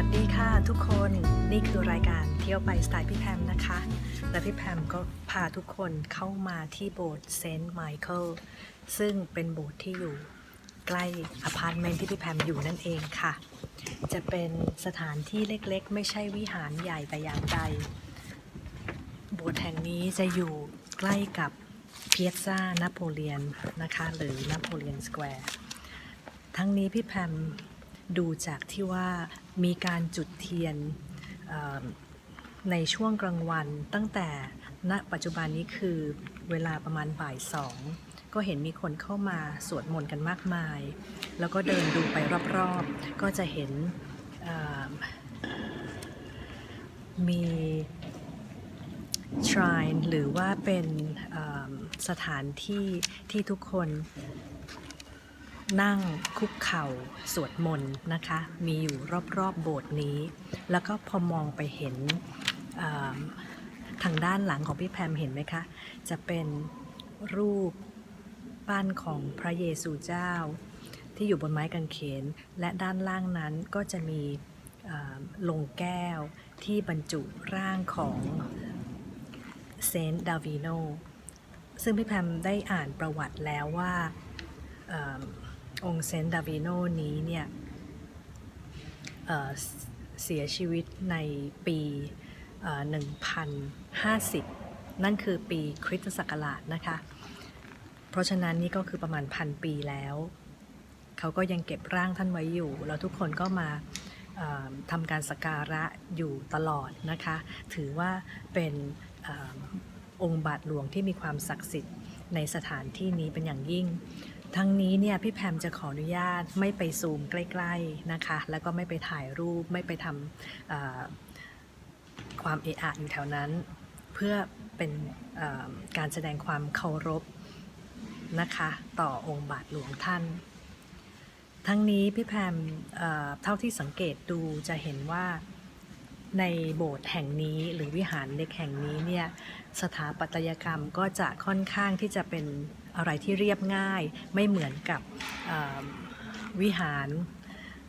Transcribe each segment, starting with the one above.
วัสดีค่ะทุกคนนี่คือรายการเที่ยวไปสไตล์พี่แพมนะคะและพี่แพมก็พาทุกคนเข้ามาที่โบสถ์เซนต์ไมเคิลซึ่งเป็นโบสถ์ที่อยู่ใกล้อพาร์ตเมนต์ที่พี่แพมอยู่นั่นเองค่ะจะเป็นสถานที่เล็กๆไม่ใช่วิหารใหญ่แต่อย่างใดโบสถ์แห่งนี้จะอยู่ใกล้กับเพียซ่านโปเลียนนะคะหรือนโปเลียนสแควร์ทั้งนี้พี่แพมดูจากที่ว่ามีการจุดเทียนในช่วงกลางวันตั้งแต่ณปัจจุบันนี้คือเวลาประมาณบ่าย2ก็เห็นมีคนเข้ามาสวดมนต์กันมากมายแล้วก็เดินดูไปรอบๆก็จะเห็นมี shrine หรือว่าเป็นสถานที่ที่ทุกคนนั่งคุกเข่าสวดมนต์นะคะมีอยู่รอบๆโบสถ์นี้แล้วก็พอมองไปเห็นทางด้านหลังของพี่แพมเห็นไหมคะจะเป็นรูปปั้นของพระเยซูเจ้าที่อยู่บนไม้กางเขนและด้านล่างนั้นก็จะมีโลงแก้วที่บรรจุร่างของเซนต์ดาวิโนซึ่งพี่แพมได้อ่านประวัติแล้วว่าองค์เซนต์ดาวิโนนี้เนี่ยเสียชีวิตในปี1050นั่นคือปีคริสตศักราชนะคะเพราะฉะนั้นนี่ก็คือประมาณ1,000 ปีแล้วเขาก็ยังเก็บร่างท่านไว้อยู่แล้วทุกคนก็มาทำการสักการะอยู่ตลอดนะคะถือว่าเป็นองค์บาทหลวงที่มีความศักดิ์สิทธิ์ในสถานที่นี้เป็นอย่างยิ่งทั้งนี้เนี่ยพี่แพมจะขออนุญาตไม่ไปซูมใกล้ๆนะคะแล้วก็ไม่ไปถ่ายรูปไม่ไปทำความเอะอะอยู่แถวนั้นเพื่อเป็นการแสดงความเคารพนะคะต่อองค์บาทหลวงท่านทั้งนี้พี่แพมเท่าที่สังเกตดูจะเห็นว่าในโบสถ์แห่งนี้หรือวิหารเล็กแห่งนี้เนี่ยสถาปัตยกรรมก็จะค่อนข้างที่จะเป็นอะไรที่เรียบง่ายไม่เหมือนกับวิหาร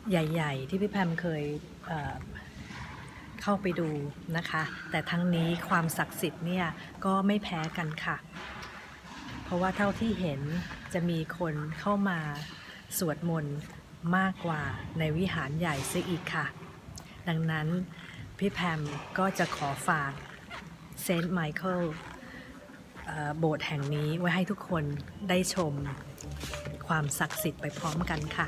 ใหญ่ๆที่พี่แพมเคยเข้าไปดูนะคะแต่ทั้งนี้ความศักดิ์สิทธิ์เนี่ยก็ไม่แพ้กันค่ะเพราะว่าเท่าที่เห็นจะมีคนเข้ามาสวดมนต์มากกว่าในวิหารใหญ่ซะอีกค่ะดังนั้นพี่แพมก็จะขอฝากเซนต์ไมเคิลโบสถ์แห่งนี้ไว้ให้ทุกคนได้ชมความศักดิ์สิทธิ์ไปพร้อมกันค่ะ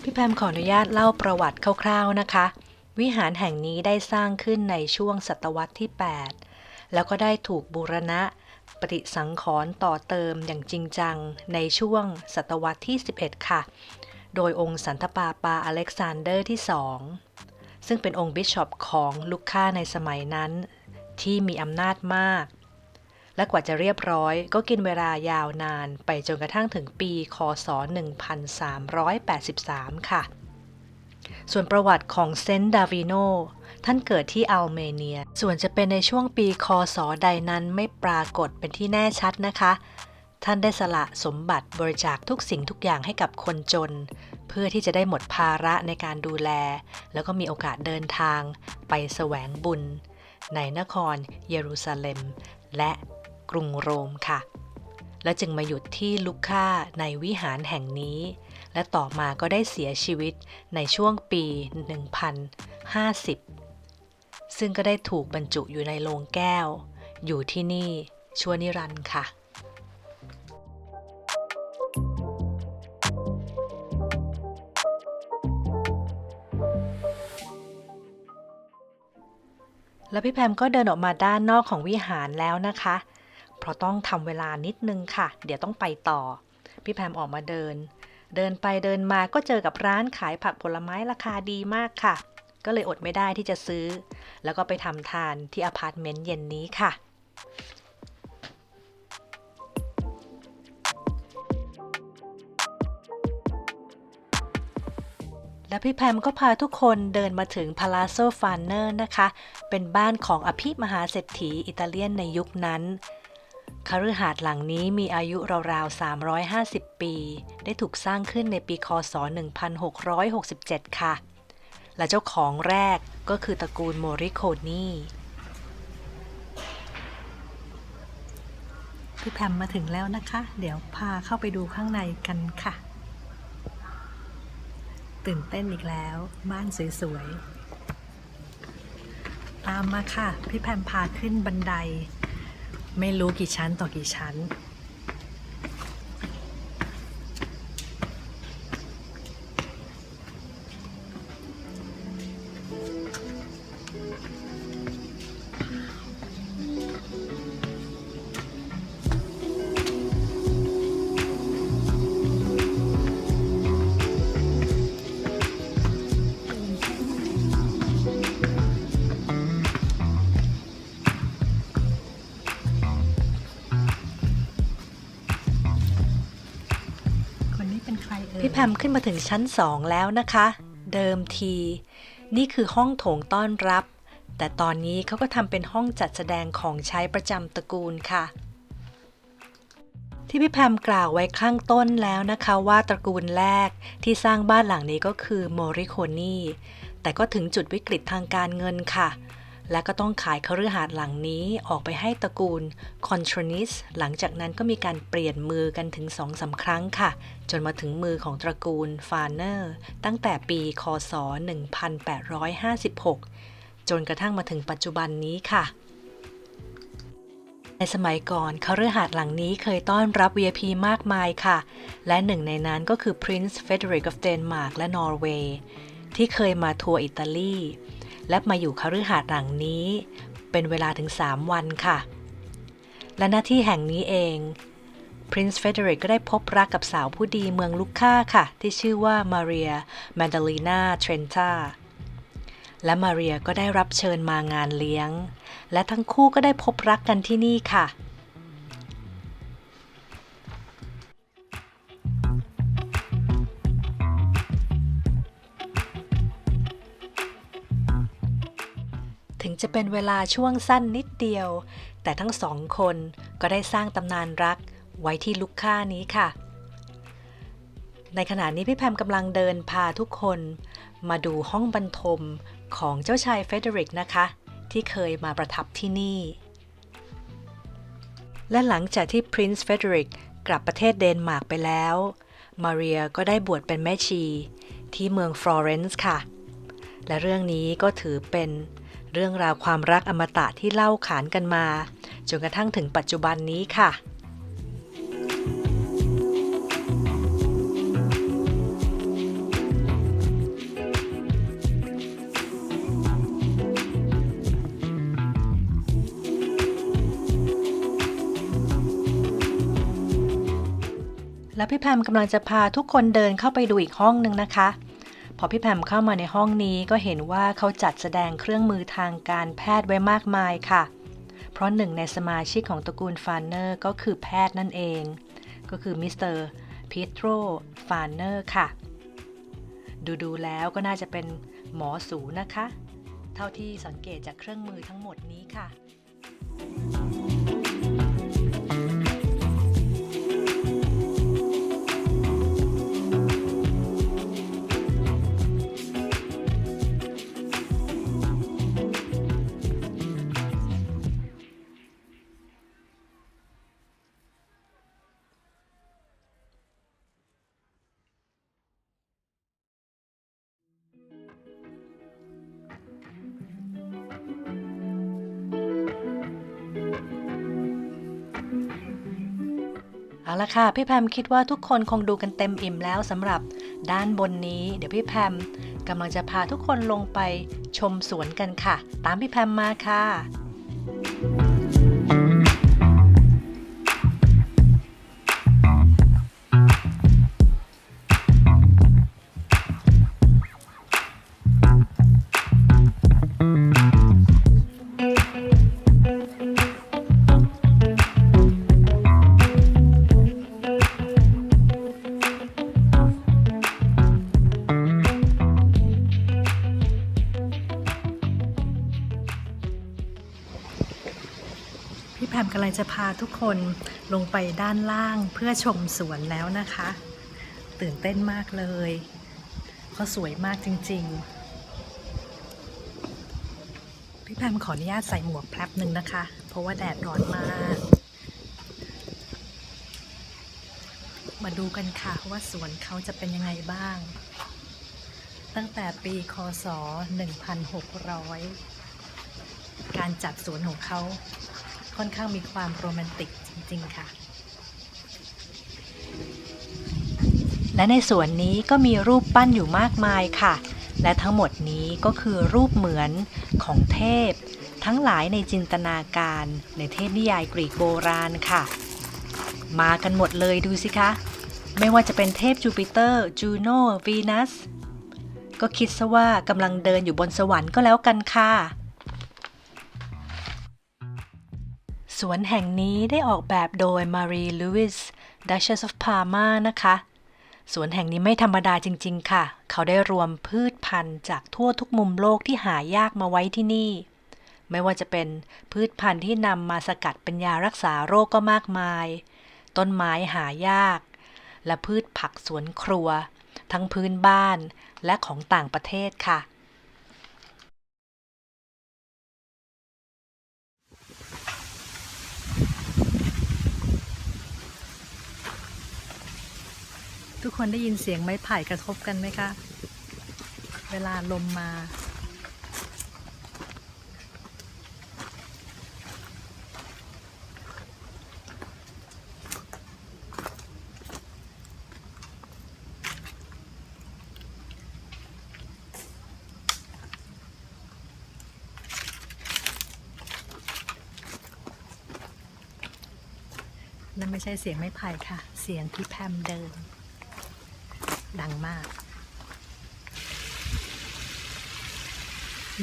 พี่แพมขออนุญาตเล่าประวัติคร่าวๆนะคะวิหารแห่งนี้ได้สร้างขึ้นในช่วงศตวรรษที่8แล้วก็ได้ถูกบูรณะปฏิสังขรณ์ต่อเติมอย่างจริงจังในช่วงศตวรรษที่11ค่ะโดยองค์สันตะปาปาอเล็กซานเดอร์ที่2ซึ่งเป็นองค์บิชอปของลุคค่าในสมัยนั้นที่มีอำนาจมากและกว่าจะเรียบร้อยก็กินเวลายาวนานไปจนกระทั่งถึงปีคศ1383ค่ะส่วนประวัติของเซนต์ดาวิโนท่านเกิดที่อัลเมเนียส่วนจะเป็นในช่วงปีคศใดนั้นไม่ปรากฏเป็นที่แน่ชัดนะคะท่านได้สละสมบัติบริจาคทุกสิ่งทุกอย่างให้กับคนจนเพื่อที่จะได้หมดภาระในการดูแลแล้วก็มีโอกาสเดินทางไปแสวงบุญในนครเยรูซาเล็มและกรุงโรมค่ะและจึงมาหยุดที่ลุคค่าในวิหารแห่งนี้และต่อมาก็ได้เสียชีวิตในช่วงปี1050ซึ่งก็ได้ถูกบรรจุอยู่ในโลงแก้วอยู่ที่นี่ชั่วนิรันดร์ค่ะแล้วพี่แพมก็เดินออกมาด้านนอกของวิหารแล้วนะคะเพราะต้องทำเวลานิดนึงค่ะเดี๋ยวต้องไปต่อพี่แพมออกมาเดินไปเดินมาก็เจอกับร้านขายผักผลไม้ราคาดีมากค่ะก็เลยอดไม่ได้ที่จะซื้อแล้วก็ไปทำทานที่อพาร์ตเมนต์เย็นนี้ค่ะและพี่แพมก็พาทุกคนเดินมาถึง Palazzo Farner นะคะเป็นบ้านของอภิมหาเศรษฐีอิตาเลียนในยุคนั้นคฤหาสน์หลังนี้มีอายุราวๆ350 ปีได้ถูกสร้างขึ้นในปีคศ1667ค่ะ และเจ้าของแรกก็คือตระกูลโมริโคนีพี่แพมมาถึงแล้วนะคะ เดี๋ยวพาเข้าไปดูข้างในกันค่ะ ตื่นเต้นอีกแล้วบ้านสวยๆตามมาค่ะพี่แพมพาขึ้นบันไดไม่รู้กี่ชั้นต่อกี่ชั้นพี่แพมขึ้นมาถึงชั้น2แล้วนะคะ เดิมทีนี่คือห้องโถงต้อนรับ แต่ตอนนี้เขาก็ทำเป็นห้องจัดแสดงของใช้ประจำตระกูลค่ะ ที่พี่แพมกล่าวไว้ข้างต้นแล้วนะคะว่าตระกูลแรกที่สร้างบ้านหลังนี้ก็คือโมริโคนีแต่ก็ถึงจุดวิกฤตทางการเงินค่ะและก็ต้องขายคฤหาสน์หลังนี้ออกไปให้ตระกูลคอนทรนิสหลังจากนั้นก็มีการเปลี่ยนมือกันถึง 2-3 ครั้งค่ะจนมาถึงมือของตระกูลฟาเนอร์ตั้งแต่ปีคศ 1856 จนกระทั่งมาถึงปัจจุบันนี้ค่ะในสมัยก่อนคฤหาสน์หลังนี้เคยต้อนรับ VIP มากมายค่ะและหนึ่งในนั้นก็คือ Prince Frederick of Denmark และนอร์เวย์ที่เคยมาทัวร์อิตาลีและมาอยู่คฤหาสน์หลังนี้เป็นเวลาถึง3 วันค่ะและหน้าที่แห่งนี้เอง Prince Frederick ก็ได้พบรักกับสาวผู้ดีเมืองลูก้าค่ะที่ชื่อว่ามาเรียแมนดาลีนาเทรนตาและมาเรียก็ได้รับเชิญมางานเลี้ยงและทั้งคู่ก็ได้พบรักกันที่นี่ค่ะถึงจะเป็นเวลาช่วงสั้นนิดเดียวแต่ทั้งสองคนก็ได้สร้างตำนานรักไว้ที่ลูก้านี้ค่ะในขณะนี้พี่แพมกำลังเดินพาทุกคนมาดูห้องบรรทมของเจ้าชายเฟเดริกนะคะที่เคยมาประทับที่นี่และหลังจากที่ Prince Frederick กลับประเทศเดนมาร์กไปแล้วมาเรียก็ได้บวชเป็นแม่ชีที่เมืองฟลอเรนซ์ค่ะและเรื่องนี้ก็ถือเป็นเรื่องราวความรักอมตะที่เล่าขานกันมาจนกระทั่งถึงปัจจุบันนี้ค่ะแล้วพี่แพมกำลังจะพาทุกคนเดินเข้าไปดูอีกห้องนึงนะคะพอพี่แพมเข้ามาในห้องนี้ก็เห็นว่าเขาจัดแสดงเครื่องมือทางการแพทย์ไว้มากมายค่ะเพราะหนึ่งในสมาชิกของตระกูลฟานเนอร์ก็คือแพทย์นั่นเองก็คือมิสเตอร์พีโตรฟานเนอร์ค่ะดูแล้วก็น่าจะเป็นหมอสูนะคะเท่าที่สังเกตจากเครื่องมือทั้งหมดนี้ค่ะเอาละค่ะพี่แพมคิดว่าทุกคนคงดูกันเต็มอิ่มแล้วสำหรับด้านบนนี้เดี๋ยวพี่แพมกำลังจะพาทุกคนลงไปชมสวนกันค่ะตามพี่แพมมาค่ะพี่แพมกำลังจะพาทุกคนลงไปด้านล่างเพื่อชมสวนแล้วนะคะตื่นเต้นมากเลยเขาสวยมากจริงๆ แพมขออนุญาตใส่หมวกแป๊บหนึ่งนะคะเพราะว่าแดดร้อนมากมาดูกันค่ะว่าสวนเขาจะเป็นยังไงบ้างตั้งแต่ปีคศ 1600 การจัดสวนของเขาค่อนข้างมีความโรแมนติกจริงๆค่ะและในสวนนี้ก็มีรูปปั้นอยู่มากมายค่ะและทั้งหมดนี้ก็คือรูปเหมือนของเทพทั้งหลายในจินตนาการในเทพนิยายกรีกโบราณค่ะมากันหมดเลยดูสิคะไม่ว่าจะเป็นเทพจูปิเตอร์จูโนวีนัสก็คิดซะว่ากำลังเดินอยู่บนสวรรค์ก็แล้วกันค่ะสวนแห่งนี้ได้ออกแบบโดย Marie Louise Duchess of Parma นะคะสวนแห่งนี้ไม่ธรรมดาจริงๆค่ะเขาได้รวมพืชพันธุ์จากทั่วทุกมุมโลกที่หายากมาไว้ที่นี่ไม่ว่าจะเป็นพืชพันธุ์ที่นำมาสกัดเป็นยารักษาโรคก็มากมายต้นไม้หายากและพืชผักสวนครัวทั้งพื้นบ้านและของต่างประเทศค่ะทุกคนได้ยินเสียงไม้ไผ่กระทบกันไหมคะเวลาลมมานั่นไม่ใช่เสียงไม้ไผ่ค่ะเสียงพี่แพมเดินดังมาก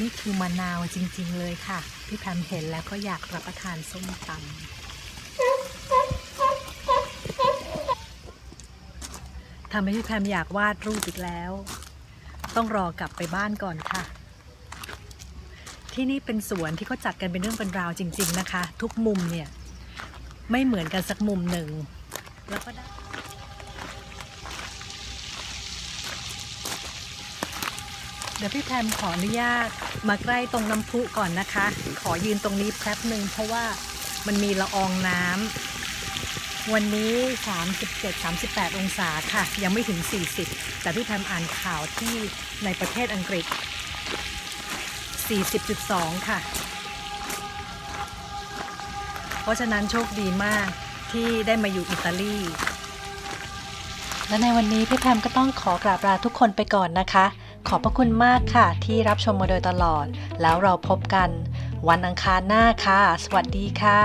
นี่คือมะนาวจริงๆเลยค่ะพี่แพมเห็นแล้วก็อยากรับประทานส้มตำทำให้พี่แพมอยากวาดรูปอีกแล้วต้องรอกลับไปบ้านก่อนค่ะที่นี่เป็นสวนที่เขาจัดกันเป็นเรื่องเป็นราวจริงๆนะคะทุกมุมเนี่ยไม่เหมือนกันสักมุมหนึ่งแล้วก็ได้เดี๋ยวพี่แพมขออนุญาตมาใกล้ตรงน้ำพุก่อนนะคะขอยืนตรงนี้แป๊บหนึ่งเพราะว่ามันมีละอองน้ำวันนี้37-38 องศาค่ะยังไม่ถึง40แต่พี่แพมอ่านข่าวที่ในประเทศอังกฤษ40.2 ค่ะเพราะฉะนั้นโชคดีมากที่ได้มาอยู่อิตาลีและในวันนี้พี่แพมก็ต้องขอกราบลาทุกคนไปก่อนนะคะขอบพระคุณมากค่ะที่รับชมมาโดยตลอดแล้วเราพบกันวันอังคารหน้าค่ะสวัสดีค่ะ